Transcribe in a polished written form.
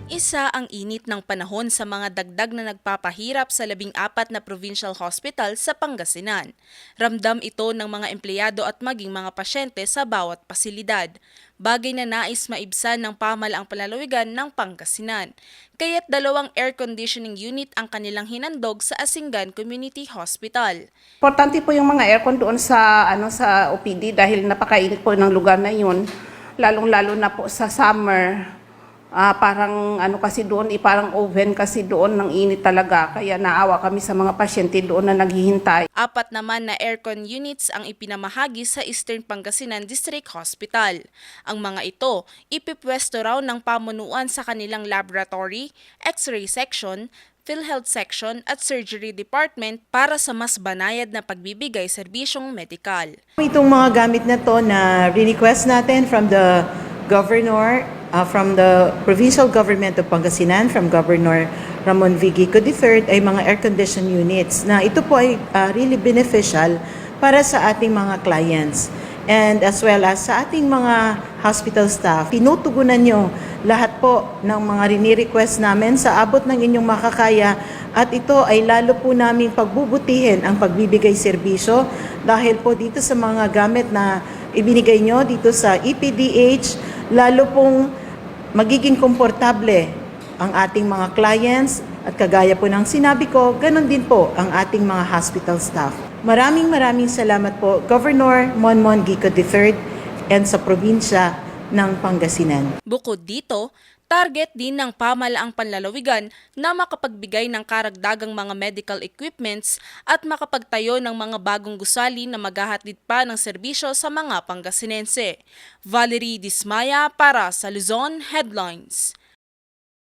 Isa ang init ng panahon sa mga dagdag na nagpapahirap sa 14 na provincial hospital sa Pangasinan. Ramdam ito ng mga empleyado at maging mga pasyente sa bawat pasilidad. Bagay na nais maibsan ng pamahalaang panlalawigan ng Pangasinan. Kaya't 2 air conditioning unit ang kanilang hinandog sa Asingan Community Hospital. Importante po yung mga aircon doon sa OPD dahil napakainit po ng lugar na yun. Lalong-lalo na po sa summer. Parang kasi doon, parang oven kasi doon ng init talaga. Kaya naawa kami sa mga pasyente doon na naghihintay. 4 naman na aircon units ang ipinamahagi sa Eastern Pangasinan District Hospital. Ang mga ito, ipipwesto raw ng pamunuan sa kanilang laboratory, x-ray section, PhilHealth section at surgery department para sa mas banayad na pagbibigay serbisyong medikal. Itong mga gamit na to na request natin from the governor, from the provincial government of Pangasinan, from Governor Ramon V. Gico III, ay mga air-conditioned units na ito po ay really beneficial para sa ating mga clients and as well as sa ating mga hospital staff. Tinutugunan nyo lahat po ng mga rini-request namin sa abot ng inyong makakaya at ito ay lalo po naming pagbubutihin ang pagbibigay serbisyo dahil po dito sa mga gamit na ibinigay nyo dito sa EPDH, lalo pong magiging komportable ang ating mga clients at kagaya po ng sinabi ko, ganun din po ang ating mga hospital staff. Maraming salamat po Governor Monmon Gico III and sa probinsya ng Pangasinan. Bukod dito, target din ng pamahalaang panlalawigan na makapagbigay ng karagdagang mga medical equipments at makapagtayo ng mga bagong gusali na maghahatid pa ng serbisyo sa mga Pangasinense. Valerie Dismaya para sa Luzon Headlines.